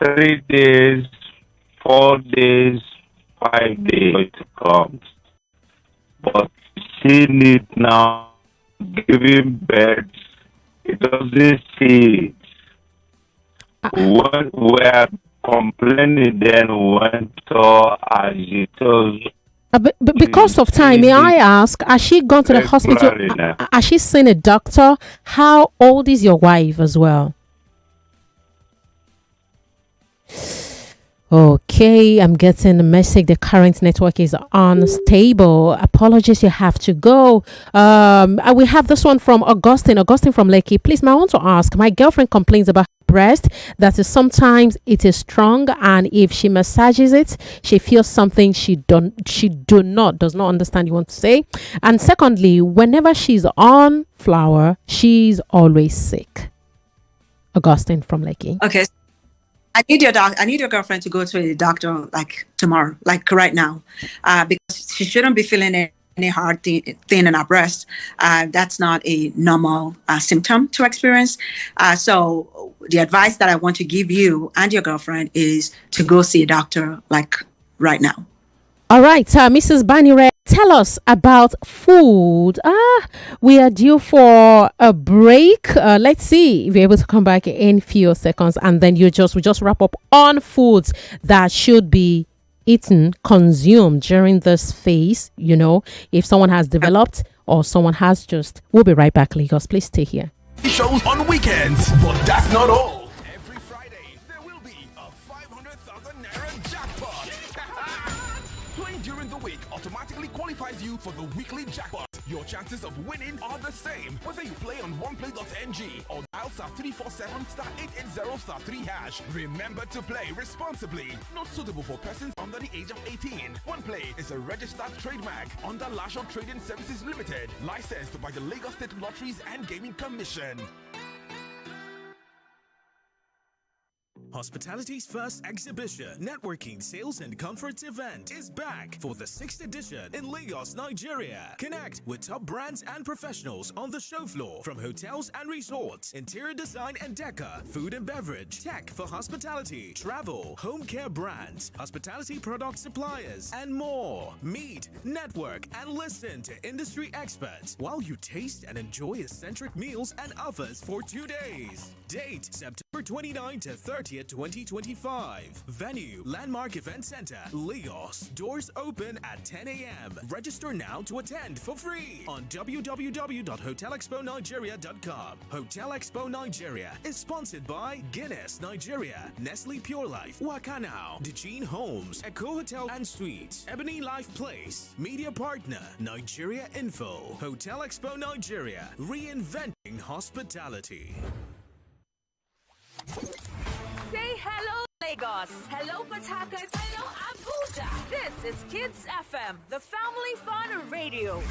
3 days, 4 days, 5 days to come. But she need now giving birth. It doesn't see it. When we are complaining, then went to agitors. Because of time, may I ask, has she gone to the hospital? Has she seen a doctor? How old is your wife as well? Okay, I'm getting a message. The current network is unstable. Apologies, you have to go. We have this one from Augustine. Augustine from Lekki. Please, I want to ask. My girlfriend complains about her breast. That is sometimes it is strong, and if she massages it, she feels something she does not understand. You want to say? And secondly, whenever she's on flour, she's always sick. Augustine from Lekki. Okay. I need your girlfriend to go to a doctor like tomorrow, like right now, because she shouldn't be feeling any hard thing in her breast. That's not a normal symptom to experience. So the advice that I want to give you and your girlfriend is to go see a doctor like right now. All right, Mrs. Banire, tell us about food. We are due for a break. Let's see if you're able to come back in few seconds, and then we just wrap up on foods that should be eaten, consumed during this phase. You know, if someone has developed or someone has just. We'll be right back, Lagos. Please stay here. Shows on weekends, but that's not all. Every Friday, there will be a 500,000 Naira jackpot. Playing during the week automatically qualifies you for the weekly jackpot. Your chances of winning are the same whether you play on oneplay.ng or dial *347 *880 *3#. Remember to play responsibly. Not suitable for persons under the age of 18. OnePlay is a registered trademark under Lasho Trading Services Limited, licensed by the Lagos State Lotteries and Gaming Commission. Hospitality's first exhibition, networking, sales, and conference event is back for the 6th edition in Lagos, Nigeria. Connect with top brands and professionals on the show floor, from hotels and resorts, interior design and decor, food and beverage, tech for hospitality, travel, home care brands, hospitality product suppliers, and more. Meet, network, and listen to industry experts while you taste and enjoy eccentric meals and offers for 2 days. Date, September 29 to 30th, 2025. Venue, Landmark Event Center, Lagos. Doors open at 10 a.m. Register now to attend for free on www.hotelexponigeria.com. Hotel Expo Nigeria is sponsored by Guinness Nigeria, Nestle Pure Life, Wakanao, Dejin Homes, Echo Hotel and Suites, Ebony Life Place, Media Partner, Nigeria Info. Hotel Expo Nigeria, reinventing hospitality. Say hello, Lagos. Hello, Port Harcourt. Hello, Abuja. This is Kids FM, the family fun radio.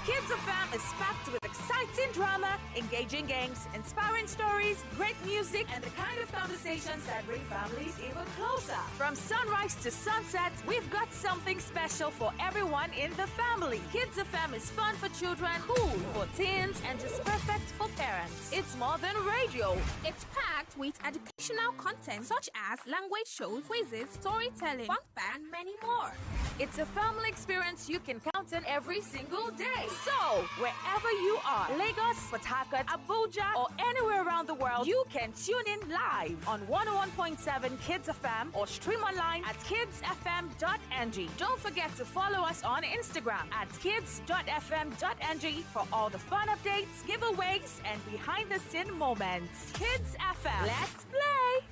Kids FM is packed with exciting drama, engaging games, inspiring stories, great music, and the kind of conversations that bring families even closer. From sunrise to sunset, we've got something special for everyone in the family. Kids FM is fun for children, cool for teens, and just perfect for parents. It's more than radio. It's packed with educational content such as language shows, quizzes, storytelling, fun and many more. It's a family experience you can count on every single day. So, wherever you are, Lagos, Port Harcourt, Abuja, or anywhere around the world, you can tune in live on 101.7 Kids FM or stream online at kidsfm.ng. Don't forget to follow us on Instagram at kids.fm.ng for all the fun updates, giveaways, and behind-the-scene moments. Kids FM, let's play!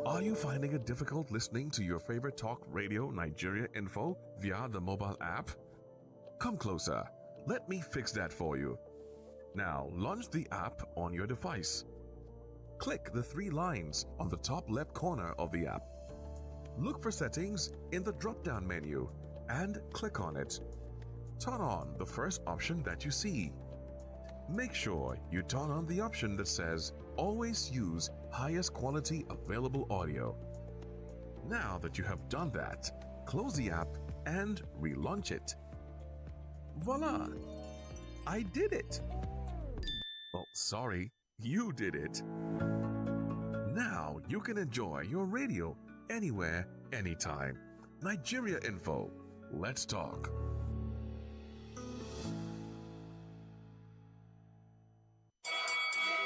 Are you finding it difficult listening to your favorite talk radio Nigeria Info via the mobile app? Come closer. Let me fix that for you. Now launch the app on your device. Click the three lines on the top left corner of the app. Look for settings in the drop-down menu and click on it. Turn on the first option that you see. Make sure you turn on the option that says always use highest quality available audio. Now that you have done that, close the app and relaunch it. Voila! I did it! Oh, sorry, you did it. Now you can enjoy your radio anywhere, anytime. Nigeria Info. Let's talk.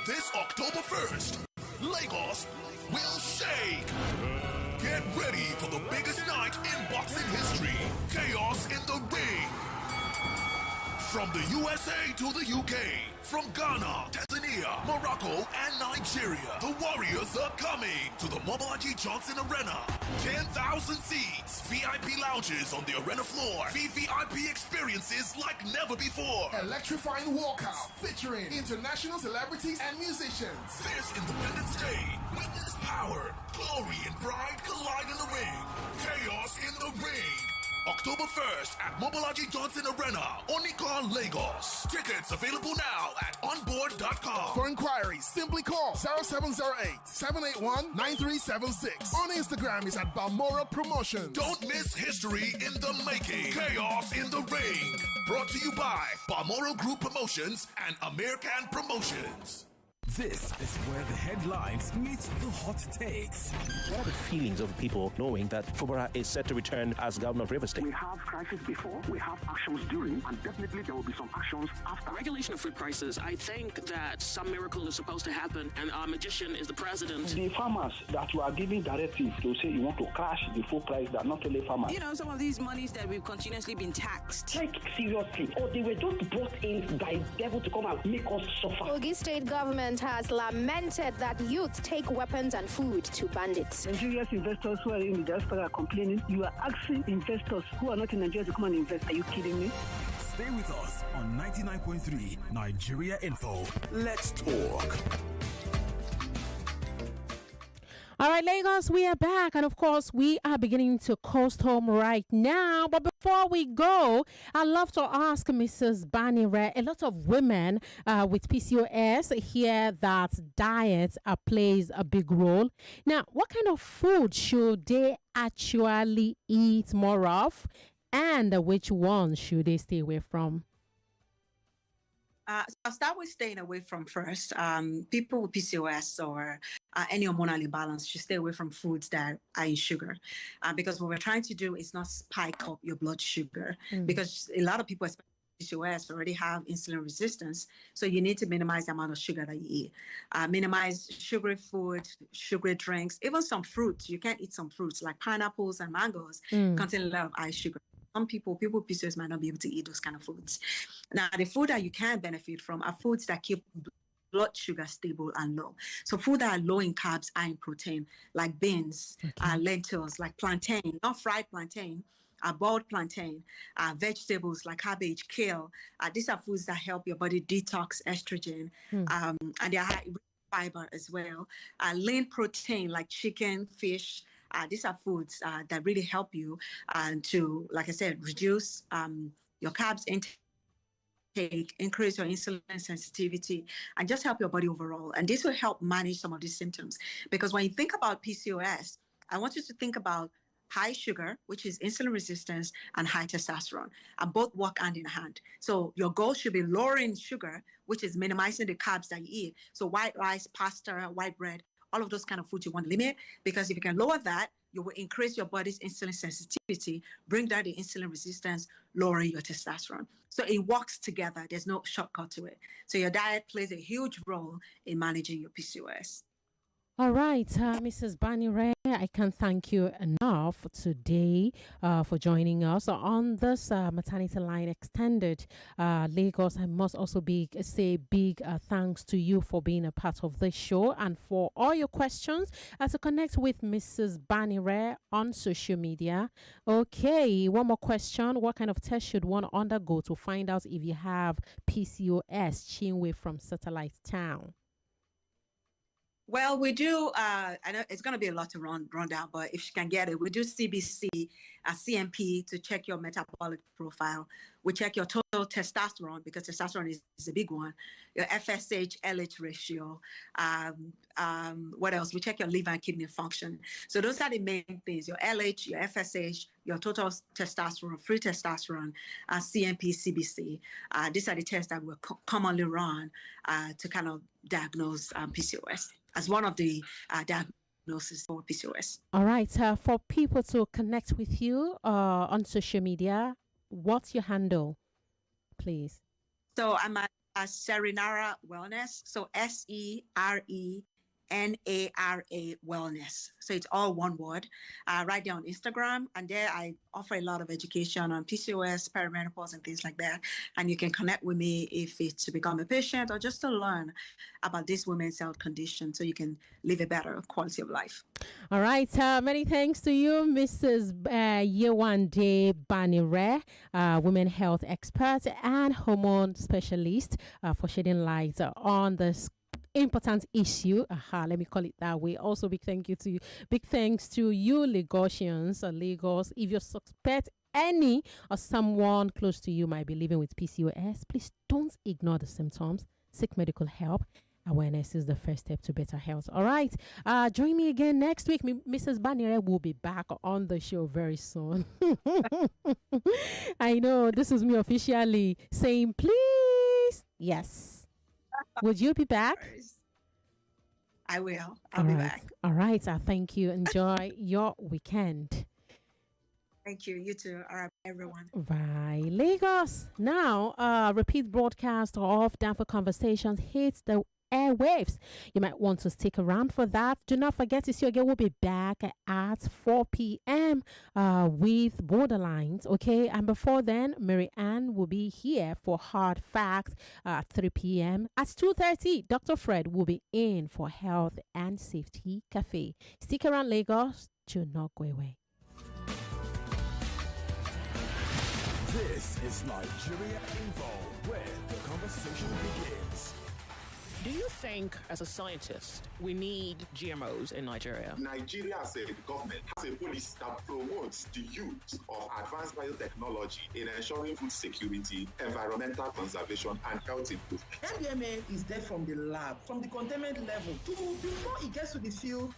This October 1st, Lagos will shake. Get ready for the biggest night in boxing history. Chaos in the ring. From the USA to the UK, from Ghana, Tanzania, Morocco, and Nigeria, the Warriors are coming to the Mobolaji Johnson Arena. 10,000 seats, VIP lounges on the arena floor, VVIP experiences like never before. Electrifying walkout featuring international celebrities and musicians. This Independence Day, witness power, glory, and pride collide in the ring. Chaos in the ring. October 1st at Mobolaji Johnson Arena, Onikon, Lagos. Tickets available now at onboard.com. For inquiries, simply call 0708-781-9376. On Instagram is at Balmora Promotions. Don't miss history in the making. Chaos in the ring. Brought to you by Balmora Group Promotions and American Promotions. This is where the headlines meet the hot takes. What are the feelings of people knowing that Fubara is set to return as governor of Rivers State? We have crisis before, we have actions during, and definitely there will be some actions after. Regulation of food prices, I think that some miracle is supposed to happen, and our magician is the president. The farmers that you are giving directives to say you want to crash the food price, that not only farmers. You know, some of these monies that we've continuously been taxed. Take seriously, or they were just brought in by devil to come and make us suffer. Kogi State government has lamented that youth take weapons and food to bandits. Nigeria's investors who are in the diaspora are complaining. You are asking investors who are not in Nigeria to come and invest. Are you kidding me? Stay with us on 99.3 Nigeria Info. Let's talk. All right, Lagos, we are back. And of course, we are beginning to coast home right now. But before we go, I'd love to ask Mrs. Banire, a lot of women with PCOS hear that diet plays a big role. Now, what kind of food should they actually eat more of? And which ones should they stay away from? So I'll start with staying away from first. People with PCOS or any hormonal imbalance should stay away from foods that are in sugar, because what we're trying to do is not spike up your blood sugar, because a lot of people, especially PCOS, already have insulin resistance. So you need to minimize the amount of sugar that you eat. Minimize sugary food, sugary drinks, even some fruits. You can't eat some fruits like pineapples and mangoes contain a lot of high sugar. Some people with PCOS might not be able to eat those kind of foods. Now, the food that you can benefit from are foods that keep blood sugar stable and low. So food that are low in carbs, high in protein, like beans, lentils, like plantain, not fried plantain, boiled plantain, vegetables like cabbage, kale. These are foods that help your body detox estrogen, and they are high fiber as well. Lean protein like chicken, fish. These are foods that really help you to, like I said, reduce your carbs intake, increase your insulin sensitivity, and just help your body overall. And this will help manage some of these symptoms. Because when you think about PCOS, I want you to think about high sugar, which is insulin resistance, and high testosterone, and both work hand in hand. So your goal should be lowering sugar, which is minimizing the carbs that you eat. So white rice, pasta, white bread, all of those kind of foods you want to limit, because if you can lower that, you will increase your body's insulin sensitivity, bring down the insulin resistance, lower your testosterone. So it works together. There's no shortcut to it. So your diet plays a huge role in managing your PCOS. All right, Mrs. Banire, I can't thank you enough today for joining us on this maternity line extended Lagos. I must also say big thanks to you for being a part of this show and for all your questions to connect with Mrs. Banire on social media. Okay, one more question. What kind of test should one undergo to find out if you have PCOS? Chinwe from Satellite Town. Well, we do. I know it's going to be a lot to run down, but if she can get it, we do CBC, CMP to check your metabolic profile. We check your total testosterone because testosterone is a big one. Your FSH LH ratio. What else? We check your liver and kidney function. So those are the main things: your LH, your FSH, your total testosterone, free testosterone, CMP, CBC. These are the tests that we commonly run to kind of diagnose PCOS as one of the diagnoses for PCOS. All right. For people to connect with you on social media, what's your handle, please? So I'm at Serinara Wellness. So SERENARA Wellness. So it's all one word. Right there on Instagram. And there I offer a lot of education on PCOS, perimenopause, and things like that. And you can connect with me if it's to become a patient or just to learn about this women's health condition so you can live a better quality of life. All right. Many thanks to you, Mrs. Yewande Banire, women health expert and hormone specialist, for shedding light on this important issue. Let me call it that way. Also, big thanks to you, Lagosians, Lagos. If you suspect any or someone close to you might be living with PCOS, please don't ignore the symptoms. Seek medical help. Awareness is the first step to better health. All right. Join me again next week. Mrs. Banire will be back on the show very soon. I know this is me officially saying, please. Yes. Would you be back? I will. I'll be back. All right. Thank you. Enjoy your weekend. Thank you. You too. All right, everyone. Bye. Lagos. Now, repeat broadcast of Danfor Conversations hits the airwaves. You might want to stick around for that. Do not forget, Isioge will be back at 4 p.m. With Borderlines, okay? And before then, Mary Ann will be here for Hard Facts at 3 p.m. At 2:30, Dr. Fred will be in for Health and Safety Cafe. Stick around, Lagos. Do not go away. This is Nigeria Info, where the conversation begins. Do you think, as a scientist, we need GMOs in Nigeria? Nigeria as a government has a policy that promotes the use of advanced biotechnology in ensuring food security, environmental conservation, and health improvement. MDMA is there from the lab, from the containment level. Before it gets to the field,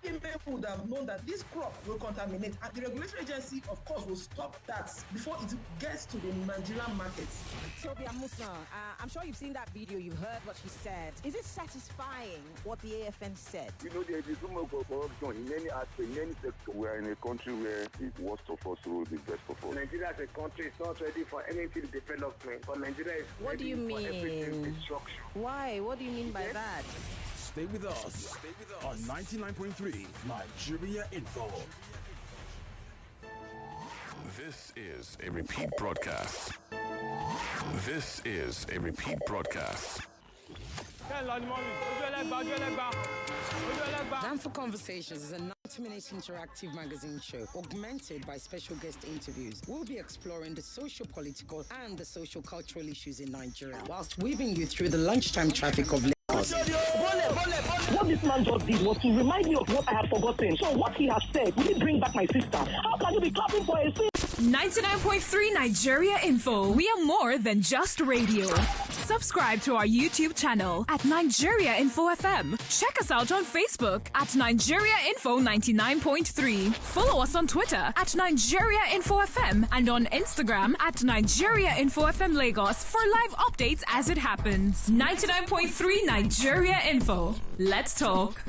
MDMA would have known that this crop will contaminate, and the regulatory agency, of course, will stop that before it gets to the Nigerian markets. Toby Amusan, I'm sure you've seen that video, you've heard what she said. Is it satisfying what the AFN said? You know, there is so much corruption in any aspect, in any sector. We are in a country where the worst of us rule the best of us. Nigeria as a country is not ready for anything development, but Nigeria is what do you mean? Why? What do you mean by that? Stay with us on 99.3 Nigeria Info. This is a repeat broadcast. This is a repeat broadcast. Danfor Conversations is a 90-minute interactive magazine show augmented by special guest interviews. We'll be exploring the social-political and the social-cultural issues in Nigeria whilst weaving you through the lunchtime traffic of Lagos. What this man just did was to remind me of what I had forgotten. So what he has said, will he bring back my sister? How can you be clapping for a sister? 99.3 Nigeria Info. We are more than just radio. Subscribe to our YouTube channel at Nigeria Info FM. Check us out on Facebook at Nigeria Info 99.3. Follow us on Twitter at Nigeria Info FM and on Instagram at Nigeria Info FM Lagos for live updates as it happens. 99.3 Nigeria Info. Let's talk.